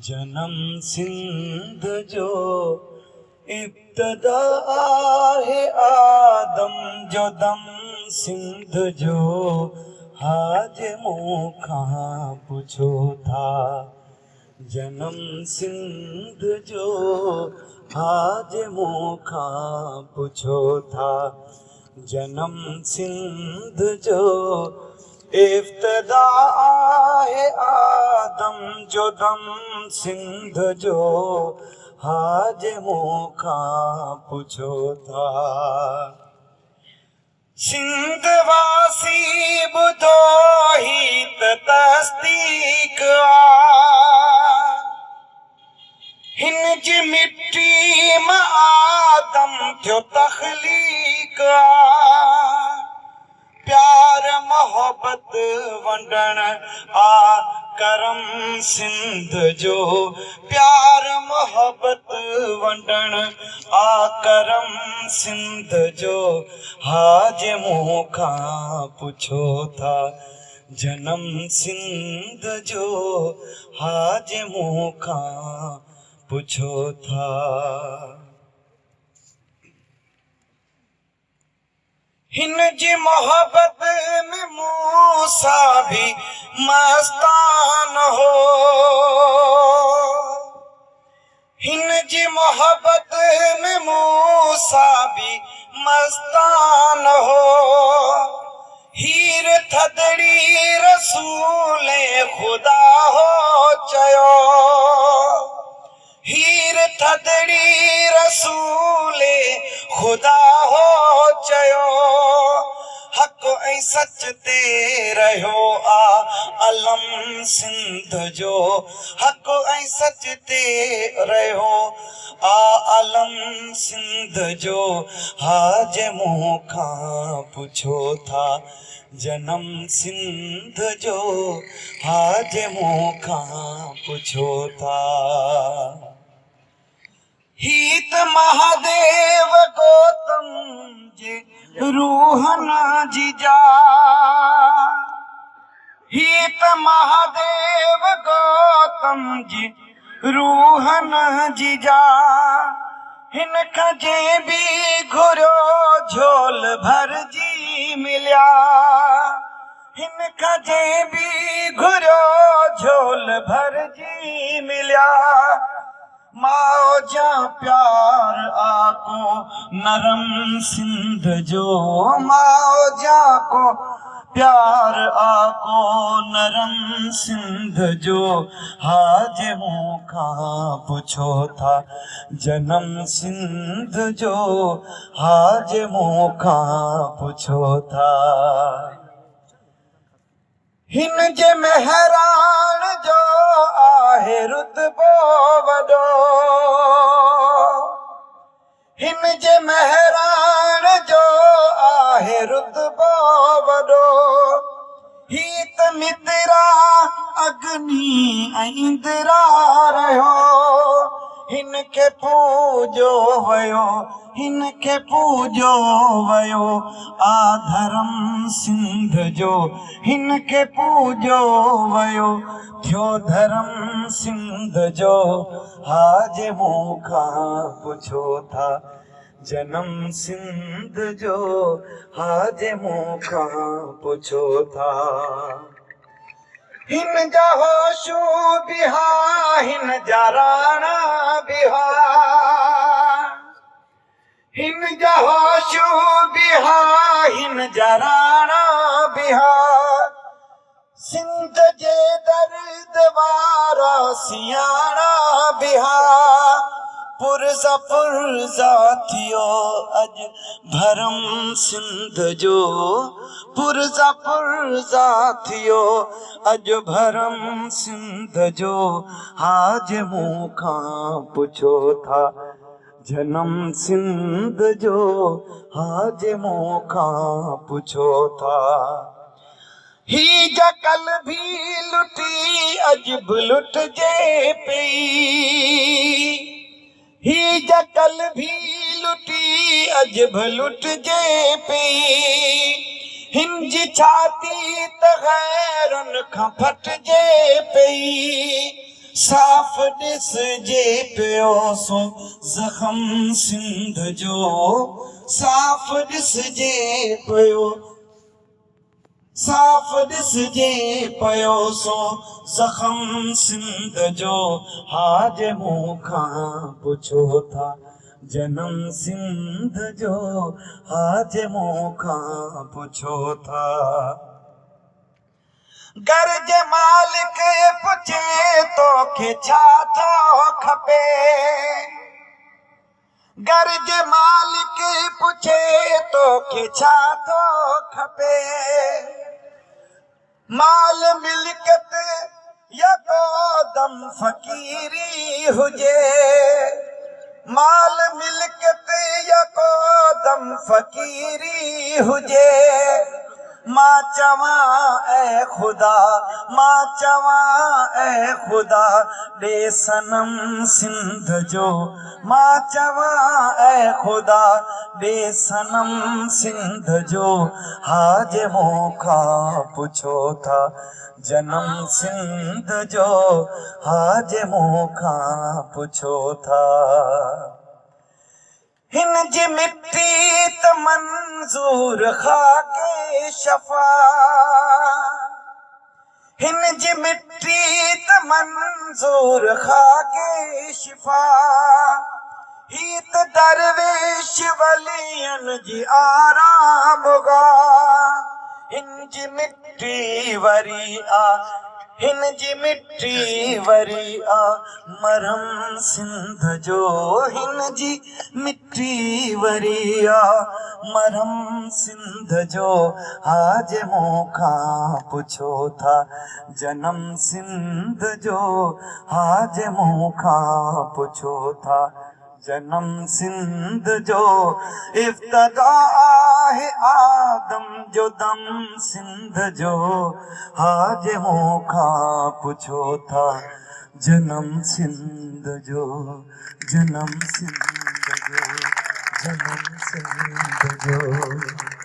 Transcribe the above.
जन्म सिंध जो इब्तदा है आदम जो दम सिंध जो हाज मूं खां पुछो था। जन्म सिंध जो हाज मूं खां पुछो था। जन्म सिंध जो इब्तदा है आदम जो दम सिंध जो हाज मूं खां पुछो था। सिंध वासी ॿुधो ही त तस्दीक हिन जी मिट्टी मां आदम थियो तख़लीक प्यार मोहब्बत वंडण आ करम सिंध जो प्यार मोहब्बत वंडण आ करम सिंध जो हाज मूं खां पुछो था। जन्म सिंध जो हाज मूं खां पुछो था। हिन जी मोहब्बत में मूसा भी मस्तान हो। हिन जी मोहब्बत में मूसा भी मस्तान हो। हीर थदड़ी रसूल खुदा हो चयो। हीर थदड़ी रसूल खुदा हो चयो। हक ऐं सच ते रहियो आ अलम सिंध जो हक ऐं सच ते रहियो आ अलम सिंध जो हाज मूं खां पुछो था। जन्म सिंध जो हाज मूं खां पुछो था। हीत महादेव गौतम जे रूहन जी जा। हीत महादेव गौतम जी रूहन जी जा। हिन खां जे भी घुरियो झोल भरजी मिलिया। हिन खां जे भी घुरियो झोल भरजी मिलिया। माओ जा प्यार आको नरम सिंध जो माओ जा को प्यार आको नरम सिंध जो हाज मूं खां पुछो था। जन्म सिंध जो हाज मूं खां पुछो था। हिन जे मेहरान जो आहे रुतबो वॾो। हिन जे मेहरान जो आहे रुतबो वॾो। ही त मितरा अग्नि ऐं इंदिरा रहियो। हिन खे पूजो वयो हिन खे पूजो वयो आ धर्म सिंध जो। हिन खे पूजो वयो थियो धर्म सिंध जो हाज मूं खां पुछो था। जन्म सिंध जो हाज मूं खां पुछो था। हिन जा होशू बिहा हिन जा राणा बिहा। हिन जा होशू बिहा हिन जा राणा बिहा। सिंध जे दर्द वारा सियाणा बिहा। पुरज़ा पुरज़ा थियो अॼु भरम सिंध जो। पुरज़ा पुरज़ा थियो अॼु भरम सिंध जो हाज मूं खां पुछो था। जन्म सिंध जो हाज मूं खां पुछो था। ही जकल भी लुटी अॼु बि लुटजे पई। ही जकल भी लुटी अॼु बि लुटजे पई। हिन जी छाती त गैरन खां फटजे पई। साफ़ ॾिसजे पियो सो ज़ख़म सिंध जो, साफ़ ॾिसजे पियो, साफ़ ॾिसजे पियो सो ज़ख़म सिंध जो। हाज मूंखां पुछो था जनम सिंध जो, हाज मूंखां पुछो था। घर जे मालिक पुछे तोखे छा थो खपे, घर जे मालिक पुछे तोखे छा थो खपे। माल मिल्कियत या को दम फ़क़ीरी हुजे, माल मिल्कियत या को दम फ़क़ीरी हुजे। मां चवां ऐ ख़ुदा, मां चवां ऐ ख़ुदा ॾे सनम सिंध जो, मां चवां ऐ ख़ुदा ॾे सनम सिंध जो। हाज मूंखां पुछो था जनम सिंध जो, हाज मूंखां पुछो था। हिन जी मिट्टी त मंज़ूर ख़ाके शफ़ा, हिन जी मिट्टी त मंज़ूर ख़ाके शिफ़ा। ही त दरवेश वलियन जी आरामगाह, हिन जी मिट्टी वरी आ, हिन जी मिट्टी वरी आ मरहम सिंध जो, हिन जी मिट्टी वरी आ मरहम सिंध जो। हाज मूंखां पुछो था जनम सिंध जो, हाज मूंखां पुछो था जनम सिंध जो। इब्तिदा आहे आदम जो दम सिंध जो, हाज मूंखां पुछो था जनम सिंध जो, जनम सिंध जो, जनम सिंध जो।